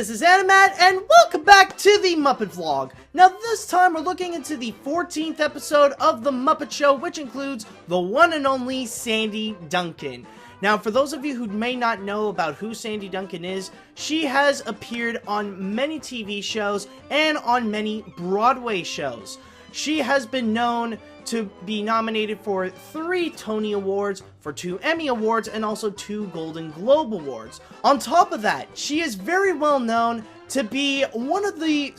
this is Animat, and welcome back to the Muppet Vlog. Now this time we're looking into the 14th episode of The Muppet Show, which includes the one and only Sandy Duncan. Now for those of you who may not know about who Sandy Duncan is, she has appeared on many TV shows and on many Broadway shows. She has been known to be nominated for 3 Tony Awards, for 2 Emmy Awards, and also 2 Golden Globe Awards. On top of that, she is very well known to be one of the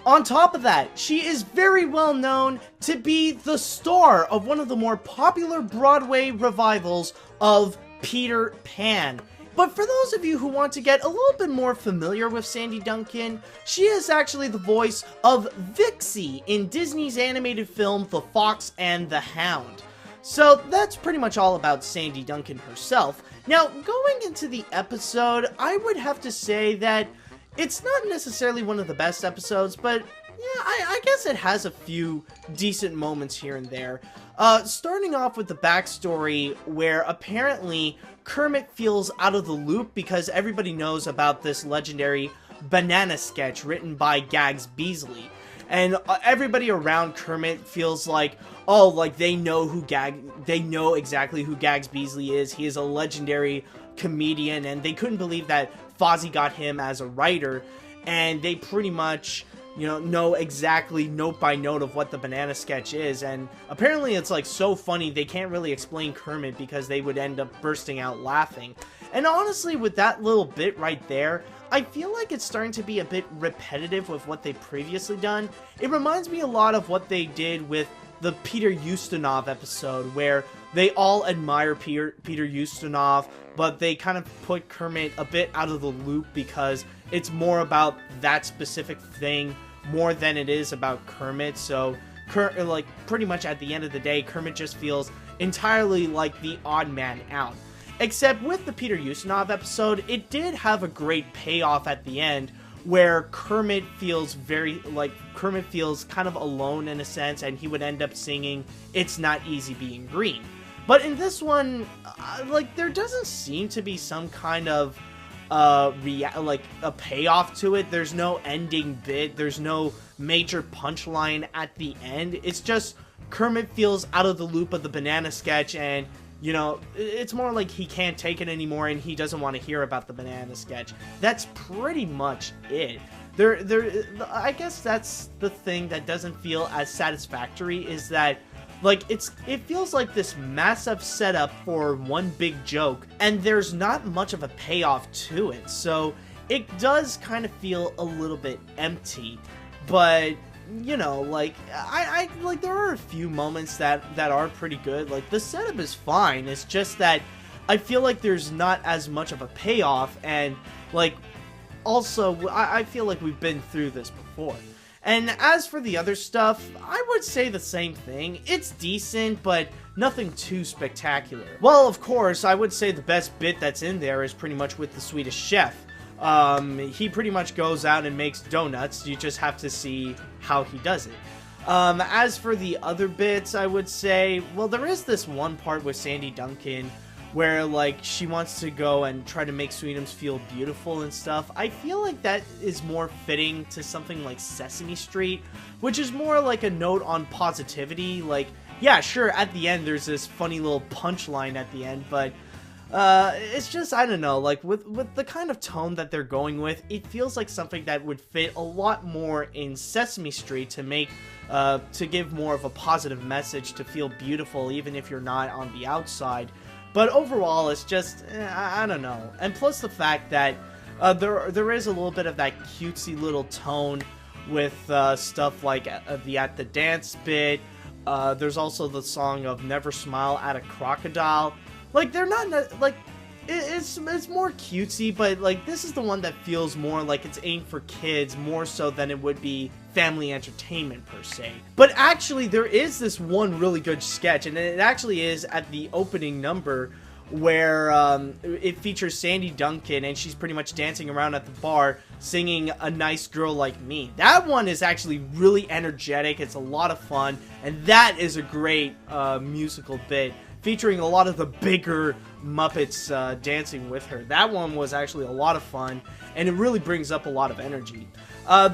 On top of that, she is very well known to be the star of one of the more popular Broadway revivals of Peter Pan. But for those of you who want to get a little bit more familiar with Sandy Duncan, she is actually the voice of Vixie in Disney's animated film The Fox and the Hound. So that's pretty much all about Sandy Duncan herself. Now, going into the episode, I would have to say that it's not necessarily one of the best episodes, but yeah, I guess it has a few decent moments here and there. Starting off with the backstory where apparently Kermit feels out of the loop because everybody knows about this legendary banana sketch written by Gags Beasley. And everybody around Kermit feels like, oh, like they know exactly who Gags Beasley is. He is a legendary comedian, and they couldn't believe that Fozzie got him as a writer, and they pretty much, you know exactly note by note of what the banana sketch is, and apparently it's like so funny they can't really explain Kermit because they would end up bursting out laughing. And honestly, with that little bit right there, I feel like it's starting to be a bit repetitive with what they've previously done. It reminds me a lot of what they did with the Peter Ustinov episode, where they all admire Peter Ustinov, but they kind of put Kermit a bit out of the loop because it's more about that specific thing more than it is about Kermit. So, like, pretty much at the end of the day, Kermit just feels entirely like the odd man out. Except with the Peter Ustinov episode, it did have a great payoff at the end, where Kermit feels kind of alone in a sense, and he would end up singing "It's Not Easy Being Green." But in this one, like, there doesn't seem to be some kind of a payoff to it. There's no ending bit. There's no major punchline at the end. It's just Kermit feels out of the loop of the banana sketch, and you know, it's more like he can't take it anymore and he doesn't want to hear about the banana sketch. That's pretty much it. I guess that's the thing that doesn't feel as satisfactory, is that, like, it feels like this massive setup for one big joke, and there's not much of a payoff to it. So it does kind of feel a little bit empty, but you know, like, I like, there are a few moments that are pretty good. Like, the setup is fine. It's just that I feel like there's not as much of a payoff, and, like, also, I feel like we've been through this before. And as for the other stuff, I would say the same thing. It's decent, but nothing too spectacular. Well, of course, I would say the best bit that's in there is pretty much with the Swedish chef. He pretty much goes out and makes donuts. You just have to see how he does it. As for the other bits, I would say, well, there is this one part with Sandy Duncan where, like, she wants to go and try to make Sweetums feel beautiful and stuff. I feel like that is more fitting to something like Sesame Street, which is more like a note on positivity. Like, yeah, sure, at the end there's this funny little punchline at the end, but it's just, I don't know, like, with the kind of tone that they're going with, it feels like something that would fit a lot more in Sesame Street to make, to give more of a positive message, to feel beautiful even if you're not on the outside. But overall, it's just, I don't know. And plus the fact that there is a little bit of that cutesy little tone with stuff like at the dance bit. There's also the song of Never Smile at a Crocodile. Like, they're not, like, it's more cutesy, but, like, this is the one that feels more like it's aimed for kids, more so than it would be family entertainment, per se. But actually, there is this one really good sketch, and it actually is at the opening number, where it features Sandy Duncan, and she's pretty much dancing around at the bar, singing A Nice Girl Like Me. That one is actually really energetic, it's a lot of fun, and that is a great musical bit. featuring a lot of the bigger Muppets dancing with her. That one was actually a lot of fun, and it really brings up a lot of energy.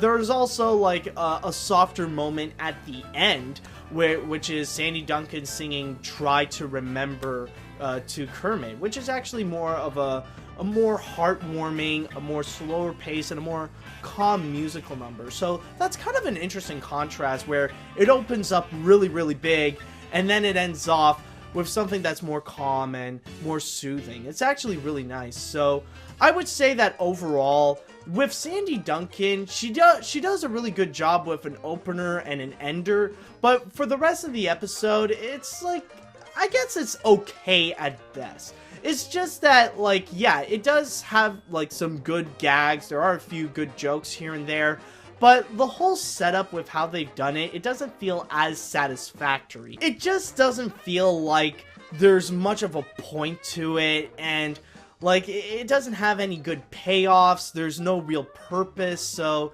There's also like a softer moment at the end, which is Sandy Duncan singing "Try to Remember" to Kermit, which is actually more of a more heartwarming, a more slower pace, and a more calm musical number. So that's kind of an interesting contrast where it opens up really, really big, and then it ends off with something that's more calm and more soothing. It's actually really nice. So I would say that overall, with Sandy Duncan, she does a really good job with an opener and an ender, but for the rest of the episode, it's like, I guess it's okay at best. It's just that, like, yeah, it does have, like, some good gags. There are a few good jokes here and there. But the whole setup with how they've done it, it doesn't feel as satisfactory. It just doesn't feel like there's much of a point to it. And, like, it doesn't have any good payoffs. There's no real purpose. So,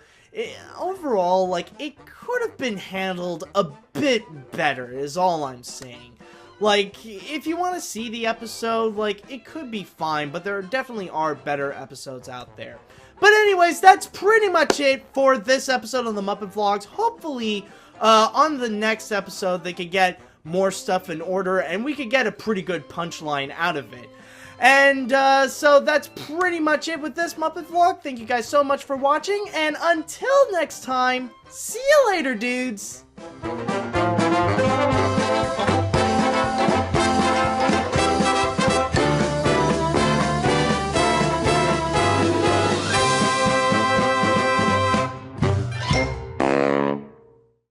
overall, like, it could have been handled a bit better, is all I'm saying. Like, if you want to see the episode, like, it could be fine, but there definitely are better episodes out there. But anyways, that's pretty much it for this episode of the Muppet Vlogs. Hopefully, on the next episode, they could get more stuff in order, and we could get a pretty good punchline out of it. And, so that's pretty much it with this Muppet Vlog. Thank you guys so much for watching, and until next time, see you later, dudes!